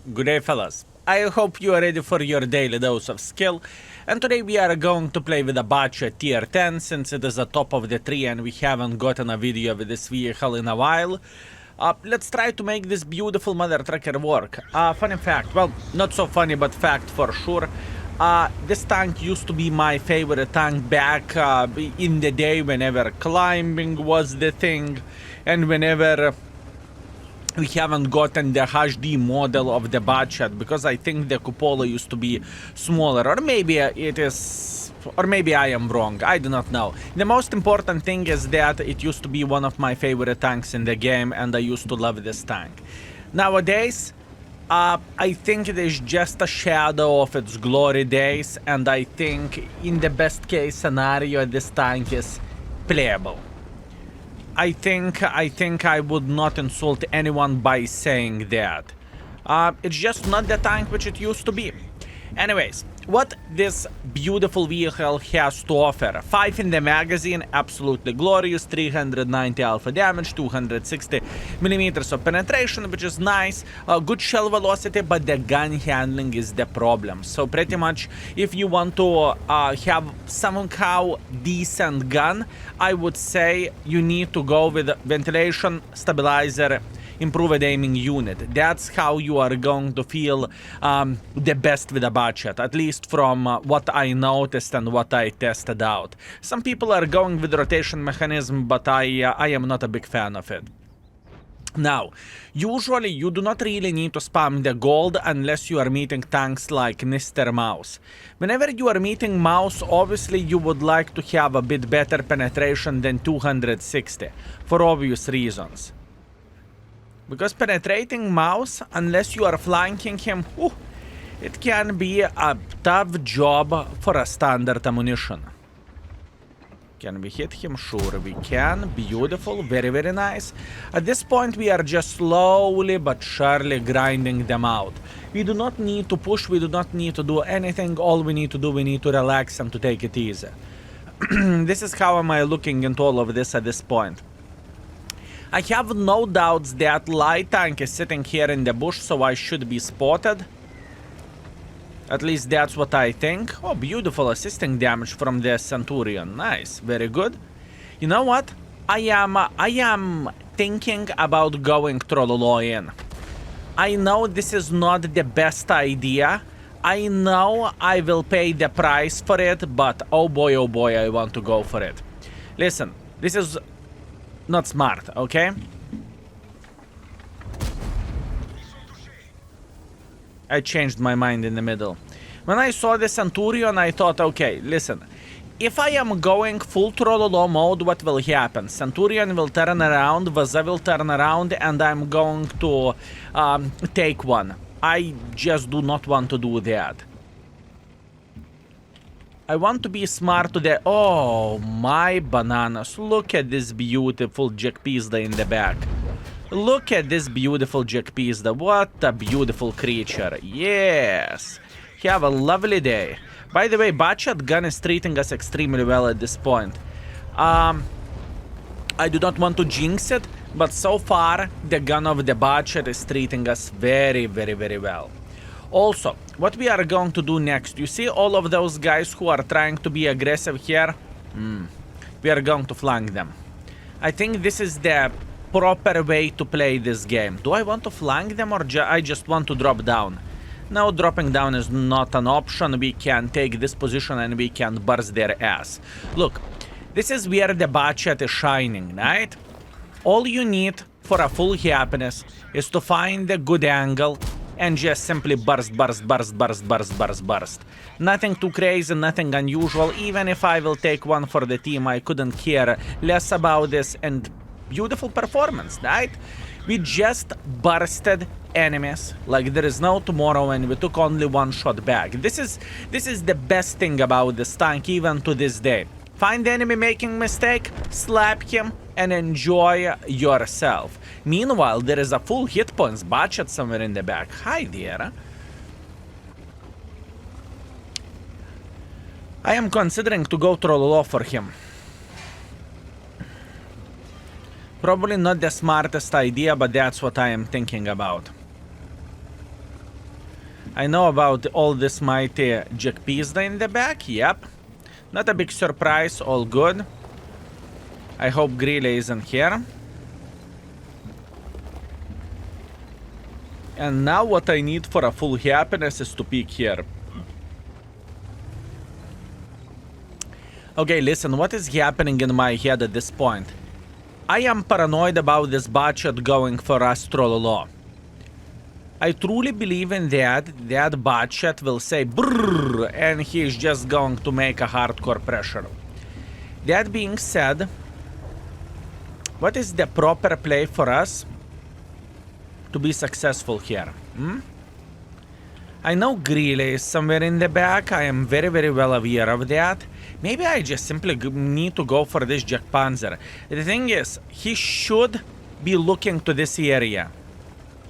Good day, fellas. I hope you are ready for your daily dose of skill, and today we are going to play with a Batchat tier 10 since it is the top of the tree and we haven't gotten a video with this vehicle in a while. Let's try to make this beautiful mother trucker work. Funny fact, well, not so funny but fact for sure. This tank used to be my favorite tank back in the day whenever climbing was the thing and whenever we haven't gotten the HD model of the Batchat because I think the cupola used to be smaller, or maybe it is, or maybe I am wrong, I do not know. The most important thing is that it used to be one of my favorite tanks in the game and I used to love this tank. Nowadays, I think it is just a shadow of its glory days, and I think in the best case scenario this tank is playable. I think I would not insult anyone by saying that. It's just not the tank which it used to be. Anyways, what this beautiful vehicle has to offer. 5 in the magazine, absolutely glorious, 390 alpha damage, 260 millimeters of penetration, which is nice, good shell velocity, but the gun handling is the problem. So pretty much, if you want to have somehow decent gun, I would say you need to go with ventilation, stabilizer, improved aiming unit. That's how you are going to feel the best with a Batchat, at least from what I noticed and what I tested out. Some people are going with rotation mechanism, but I am not a big fan of it. Now, usually you do not really need to spam the gold unless you are meeting tanks like Mr. Mouse. Whenever you are meeting Mouse, obviously you would like to have a bit better penetration than 260, for obvious reasons. Because penetrating Mouse, unless you are flanking him, it can be a tough job for a standard ammunition. Can we hit him? Sure we can. Beautiful. Very, very nice. At this point we are just slowly but surely grinding them out. We do not need to push, we do not need to do anything. All we need to do, we need to relax and to take it easy. This is how am I looking into all of this at this point. I have no doubts that light tank is sitting here in the bush, so I should be spotted. At least that's what I think. Oh, beautiful assisting damage from the Centurion. Nice, very good. You know what? I am thinking about going Trollolo in. I know this is not the best idea. I know I will pay the price for it, but oh boy, I want to go for it. Listen, this is not smart, okay? I changed my mind in the middle. When I saw the Centurion, I thought, okay, listen. If I am going full Trollolo mode, what will happen? Centurion will turn around, Vaza will turn around, and I'm going to take one. I just do not want to do that. I want to be smart today. Oh, my bananas. Look at this beautiful Jack Pizda in the back. Look at this beautiful Jack Pizda. What a beautiful creature. Yes. Have a lovely day. By the way, Batchat gun is treating us extremely well at this point. I do not want to jinx it, but so far, the gun of the Batchat is treating us very, very, very well. Also, what we are going to do next, you see all of those guys who are trying to be aggressive here? We are going to flank them. I think this is the proper way to play this game. Do I want to flank them or I just want to drop down? No, dropping down is not an option. We can take this position and we can burst their ass. Look, this is where the Batchat is shining, right? All you need for a full happiness is to find a good angle and just simply burst. Nothing too crazy, nothing unusual. Even if I will take one for the team, I couldn't care less about this. And beautiful performance, right? We just bursted enemies like there is no tomorrow, and we took only one shot back. This is the best thing about this tank, even to this day. Find the enemy making mistake, slap him, and enjoy yourself. Meanwhile, there is a full hit points Batchat somewhere in the back. Hi there. I am considering to go Trollolo for him. Probably not the smartest idea, but that's what I am thinking about. I know about all this mighty Jack Pizda in the back. Yep. Not a big surprise. All good. I hope Greeley isn't here. And now what I need for a full happiness is to peek here. Okay, listen, what is happening in my head at this point? I am paranoid about this Batchat going for Astral Law. I truly believe in that Batchat will say brrrr, and he is just going to make a hardcore pressure. That being said, what is the proper play for us to be successful here? I know Greeley is somewhere in the back. I am very, very well aware of that. Maybe I just simply need to go for this Jack Panzer. The thing is, he should be looking to this area.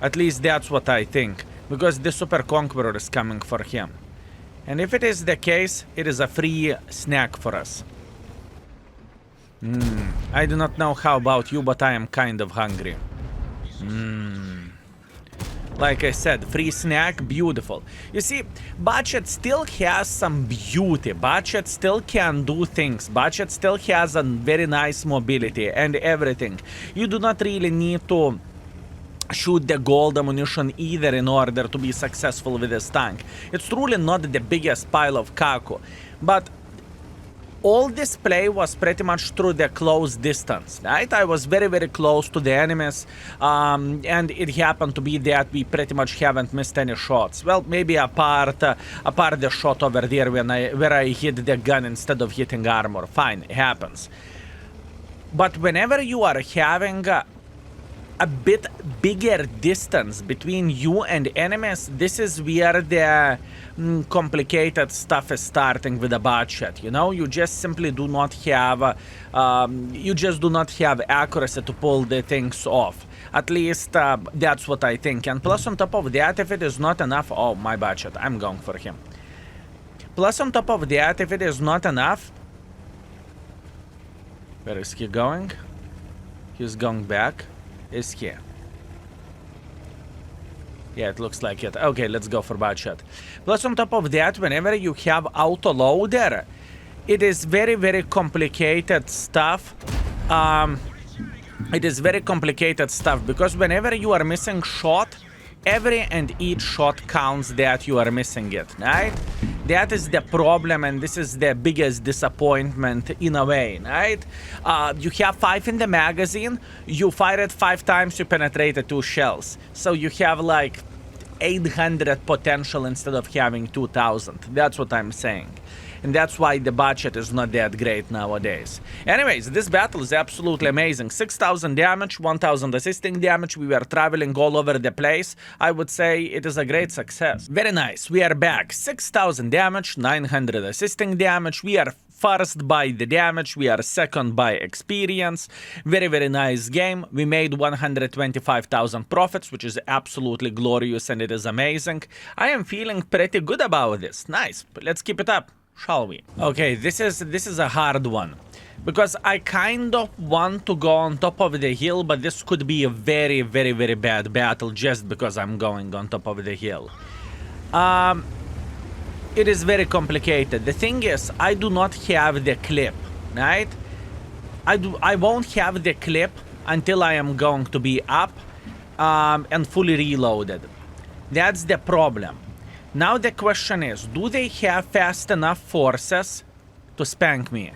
At least that's what I think. Because the Super Conqueror is coming for him. And if it is the case, it is a free snack for us. I do not know how about you, but I am kind of hungry. Like I said, free snack, beautiful. You see, Batchat still has some beauty. Batchat still can do things. Batchat still has a very nice mobility and everything. You do not really need to shoot the gold ammunition either in order to be successful with this tank. It's truly not the biggest pile of Kaku. But all this play was pretty much through the close distance, right? I was very, very close to the enemies, and it happened to be that we pretty much haven't missed any shots. Well, maybe apart the shot over there where I hit the gun instead of hitting armor. Fine, it happens. But whenever you are having a bit bigger distance between you and enemies, this is where the complicated stuff is starting with the Batchat. You know, you just simply do not have accuracy to pull the things off. At least that's what I think. And plus on top of that, if it is not enough, oh my Batchat, I'm going for him. Plus on top of that, if it is not enough, where is he going? He's going back. Is here. Yeah, it looks like it. Okay, let's go for Batchat. Plus on top of that, whenever you have autoloader, it is very, very complicated stuff. It is very complicated stuff because whenever you are missing shot, every and each shot counts that you are missing it, right? That is the problem, and this is the biggest disappointment in a way, right? You have 5 in the magazine, you fire it 5 times, you penetrated 2 shells. So you have like 800 potential instead of having 2000. That's what I'm saying. And that's why the Batchat is not that great nowadays. Anyways, this battle is absolutely amazing. 6,000 damage, 1,000 assisting damage. We were traveling all over the place. I would say it is a great success. Very nice. We are back. 6,000 damage, 900 assisting damage. We are first by the damage. We are second by experience. Very, very nice game. We made 125,000 profits, which is absolutely glorious and it is amazing. I am feeling pretty good about this. Nice. Let's keep it up. Shall we? Okay, this is a hard one. Because I kind of want to go on top of the hill, but this could be a very, very, very bad battle just because I'm going on top of the hill. It is very complicated. The thing is, I do not have the clip, right? I won't have the clip until I am going to be up and fully reloaded. That's the problem. Now the question is, do they have fast enough forces to spank me?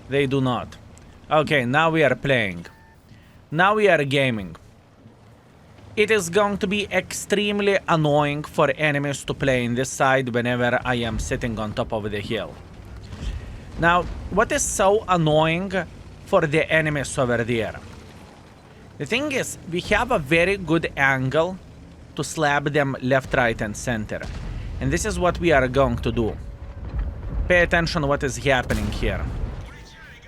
They do not. Okay, now we are playing. Now we are gaming. It is going to be extremely annoying for enemies to play in this side whenever I am sitting on top of the hill. Now, what is so annoying for the enemies over there? The thing is, we have a very good angle to slap them left, right, and center. And this is what we are going to do. Pay attention to what is happening here.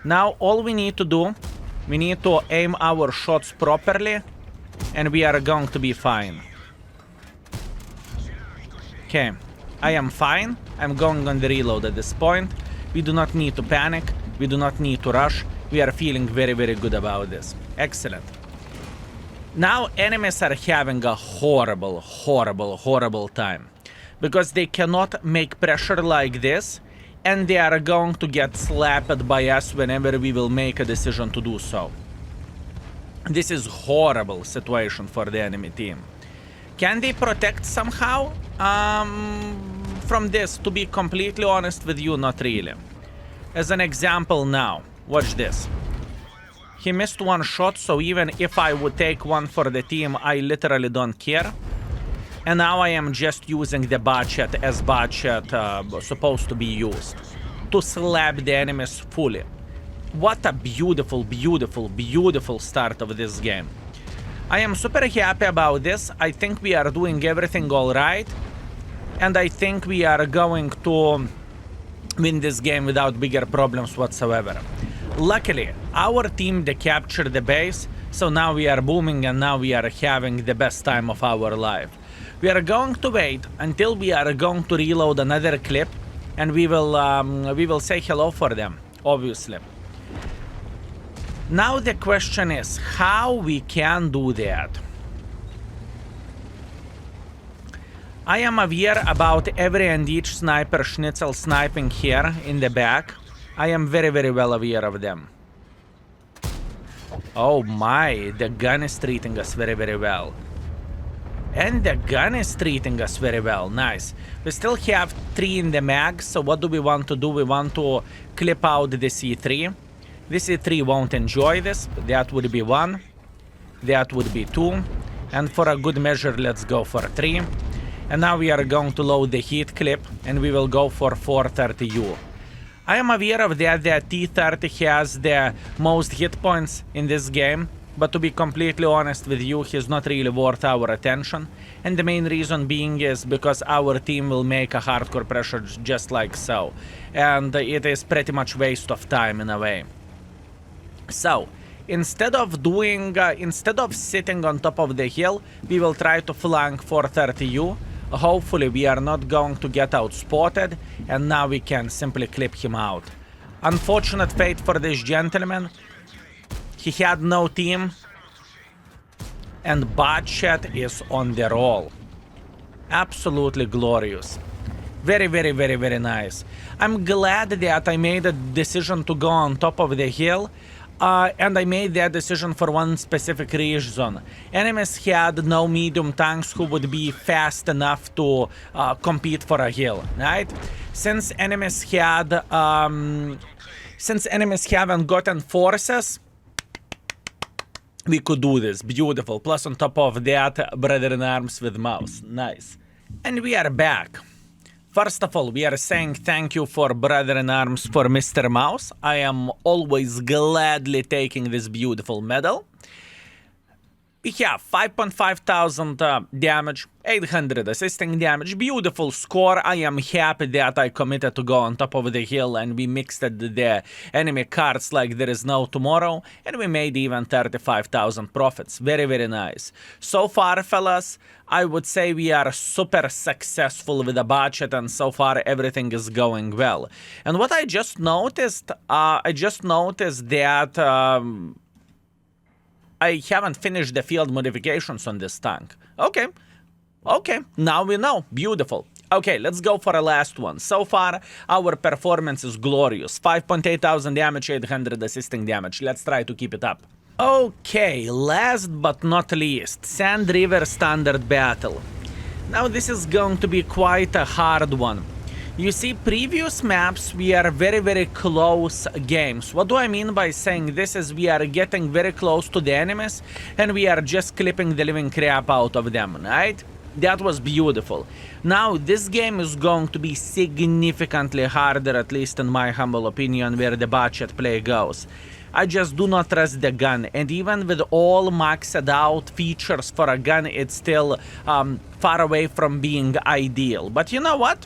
Now, all we need to do, we need to aim our shots properly, and we are going to be fine. Okay, I am fine. I'm going on the reload at this point. We do not need to panic. We do not need to rush. We are feeling very, very good about this. Excellent. Now enemies are having a horrible, horrible, horrible time. Because they cannot make pressure like this, and they are going to get slapped by us whenever we will make a decision to do so. This is horrible situation for the enemy team. Can they protect somehow from this? To be completely honest with you, not really. As an example now, watch this. He missed one shot, so even if I would take one for the team, I literally don't care. And now I am just using the Batchat as Batchat supposed to be used. To slap the enemies fully. What a beautiful, beautiful, beautiful start of this game. I am super happy about this. I think we are doing everything alright. And I think we are going to win this game without bigger problems whatsoever. Luckily, our team they captured the base, so now we are booming and now we are having the best time of our life. We are going to wait until we are going to reload another clip, and we will say hello for them, obviously. Now the question is how we can do that. I am aware about every and each sniper schnitzel sniping here in the back. I am very, very well aware of them. Oh my, the gun is treating us very, very well. And the gun is treating us very well. Nice. We still have 3 in the mag, so what do we want to do? We want to clip out the C3. The C3 won't enjoy this. That would be 1. That would be 2. And for a good measure, let's go for 3. And now we are going to load the heat clip, and we will go for 430U. I am aware of that T30 has the most hit points in this game, but to be completely honest with you, he's not really worth our attention. And the main reason being is because our team will make a hardcore pressure just like so. And it is pretty much waste of time in a way. So, instead of sitting on top of the hill, we will try to flank 430U. Hopefully we are not going to get outspotted, and now we can simply clip him out. Unfortunate fate for this gentleman. He had no team, and Batchat is on the roll. Absolutely glorious. Very, very, very, very nice. I'm glad that I made a decision to go on top of the hill. And I made that decision for one specific reason. Enemies had no medium tanks who would be fast enough to compete for a hill, right? Since enemies haven't gotten forces, we could do this. Beautiful. Plus on top of that, brother in arms with mouse. Nice. And we are back. First of all, we are saying thank you for Brother in Arms for Mr. Mouse. I am always gladly taking this beautiful medal. We have 5,500 damage, 800 assisting damage, beautiful score. I am happy that I committed to go on top of the hill and we mixed the enemy cards like there is no tomorrow, and we made even 35,000 profits. Very, very nice. So far, fellas, I would say we are super successful with the Batchat, and so far everything is going well. And what I just noticed, that I haven't finished the field modifications on this tank. Okay, now we know. Beautiful. Okay, let's go for a last one. So far, our performance is glorious. 5,800 damage, 800 assisting damage. Let's try to keep it up. Okay, last but not least, Sand River Standard Battle. Now this is going to be quite a hard one. You see, previous maps, we are very, very close games. What do I mean by saying this is we are getting very close to the enemies and we are just clipping the living crap out of them, right? That was beautiful. Now, this game is going to be significantly harder, at least in my humble opinion, where the Batchat play goes. I just do not trust the gun, and even with all maxed out features for a gun, it's still far away from being ideal. But you know what?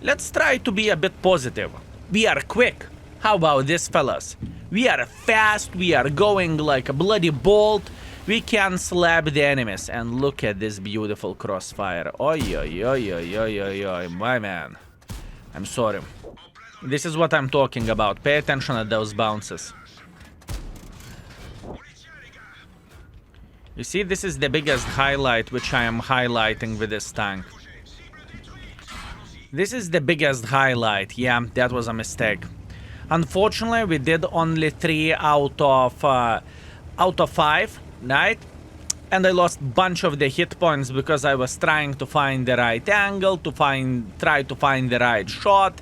Let's try to be a bit positive. We are quick. How about this, fellas? We are fast, we are going like a bloody bolt. We can slap the enemies. And look at this beautiful crossfire. Oi, oi, oi, oi, oi, oi, oi, my man. I'm sorry. This is what I'm talking about. Pay attention at those bounces. You see, this is the biggest highlight which I am highlighting with this tank. This is the biggest highlight. Yeah, that was a mistake. Unfortunately, we did only 3 out of 5, right? And I lost bunch of the hit points because I was trying to find the right angle, try to find the right shot.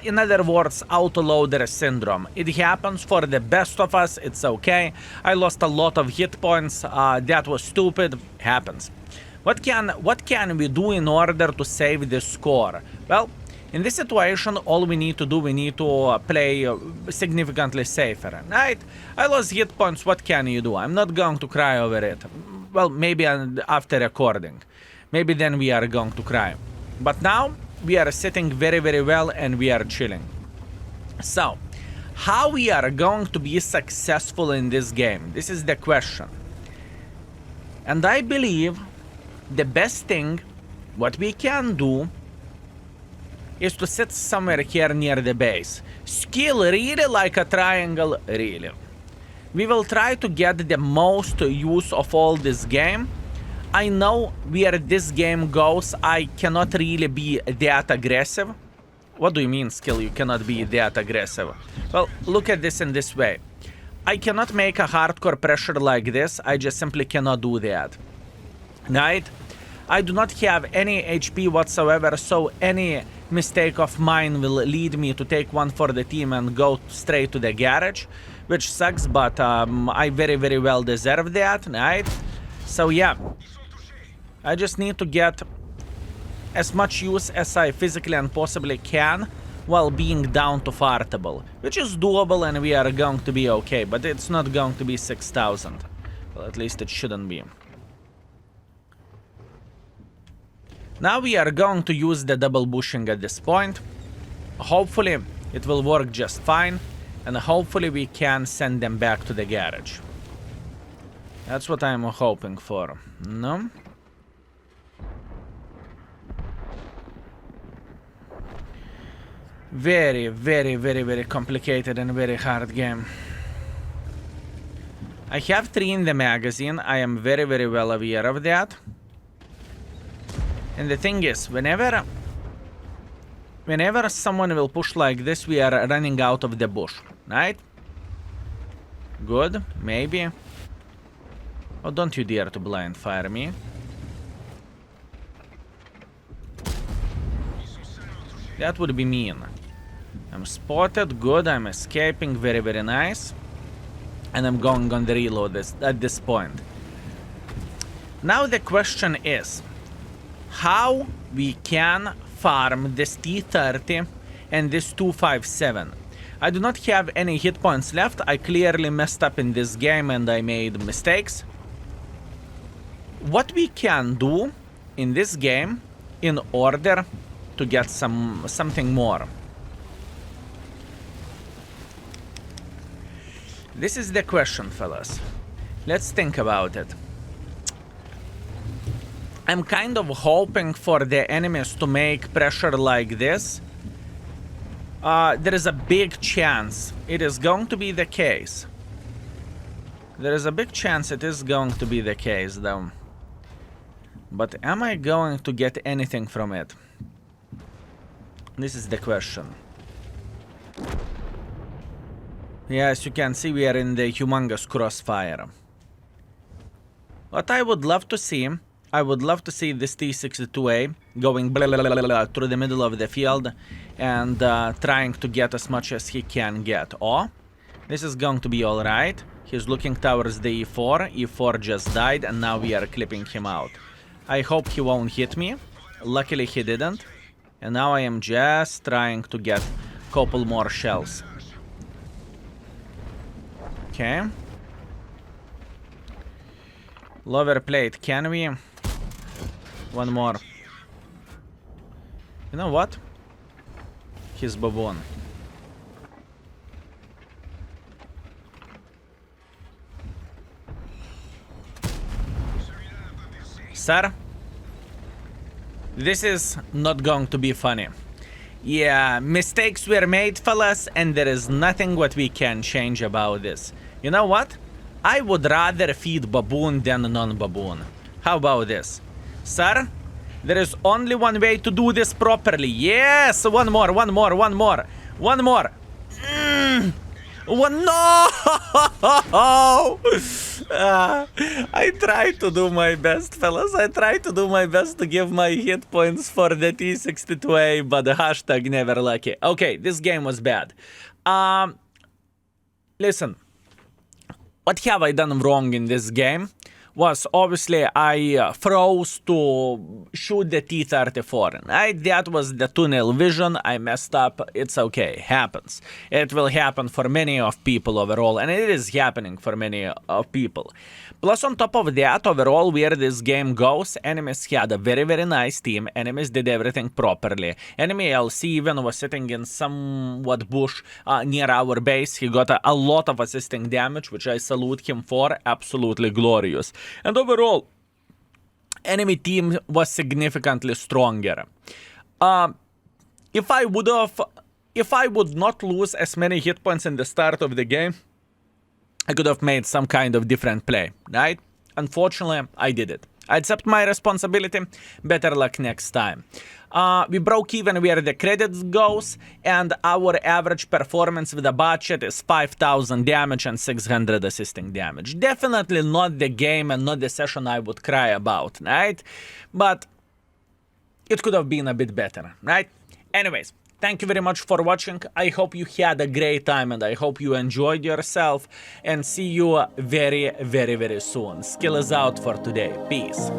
In other words, autoloader syndrome. It happens for the best of us. It's okay. I lost a lot of hit points. That was stupid. Happens. What can we do in order to save the score? Well, in this situation, all we need to do, we need to play significantly safer, right? I lost hit points, what can you do? I'm not going to cry over it. Well, maybe after recording. Maybe then we are going to cry. But now, we are sitting very, very well and we are chilling. So, how we are going to be successful in this game? This is the question. And I believe the best thing, what we can do, is to sit somewhere here near the base. Skill really like a triangle, really. We will try to get the most use of all this game. I know where this game goes, I cannot really be that aggressive. What do you mean, skill? You cannot be that aggressive. Well, look at this in this way. I cannot make a hardcore pressure like this, I just simply cannot do that. Right? I do not have any HP whatsoever, so any mistake of mine will lead me to take one for the team and go straight to the garage, which sucks, but I very, very well deserve that, right? So yeah, I just need to get as much use as I physically and possibly can while being down to fartable, which is doable and we are going to be okay, but it's not going to be 6,000. Well, at least it shouldn't be. Now we are going to use the double bushing at this point. Hopefully it will work just fine, and hopefully we can send them back to the garage. That's what I'm hoping for. No? Very, very, very, very complicated and very hard game. I have 3 in the magazine. I am very, very well aware of that. And the thing is, whenever someone will push like this, we are running out of the bush, right? Good, maybe. Oh, don't you dare to blind fire me. That would be mean. I'm spotted, good, I'm escaping, very, very nice. And I'm going on the reload at this point. Now the question is, how we can farm this T30 and this 257. I do not have any hit points left. I clearly messed up in this game and I made mistakes. What we can do in this game in order to get something more. This is the question, fellas. Let's think about it. I'm kind of hoping for the enemies to make pressure like this. There is a big chance it is going to be the case. There is a big chance it is going to be the case, though. But am I going to get anything from it? This is the question. Yeah, as you can see, we are in the humongous crossfire. What I would love to see, I would love to see this T-62A going through the middle of the field and trying to get as much as he can get. Oh, this is going to be alright. He's looking towards the E4. E4 just died and now we are clipping him out. I hope he won't hit me. Luckily he didn't. And now I am just trying to get a couple more shells. Okay. Lower plate, can we? One more. You know what? He's baboon. Sir? This is not going to be funny. Yeah, mistakes were made, fellas, and there is nothing what we can change about this. You know what? I would rather feed baboon than non-baboon. How about this? Sir, there is only one way to do this properly. Yes! One more. One, no! I try to do my best, fellas. I try to do my best to give my hit points for the T62A, but the hashtag never lucky. Okay, this game was bad. Listen, what have I done wrong in this game? Was obviously I froze to shoot the T-34. That was the tunnel vision. I messed up. It's okay. Happens. It will happen for many of people overall, and it is happening for many of people. Plus, on top of that, overall, where this game goes, enemies had a very, very nice team. Enemies did everything properly. Enemy LC even was sitting in somewhat bush near our base. He got a lot of assisting damage, which I salute him for. Absolutely glorious. And overall, enemy team was significantly stronger. If I would not lose as many hit points in the start of the game, I could have made some kind of different play, right? Unfortunately, I did it. I accept my responsibility. Better luck next time. We broke even where the credits goes, and our average performance with the Batchat is 5,000 damage and 600 assisting damage. Definitely not the game and not the session I would cry about, right? But it could have been a bit better, right? Anyways, thank you very much for watching. I hope you had a great time and I hope you enjoyed yourself. And see you very, very, very soon. Skill is out for today. Peace.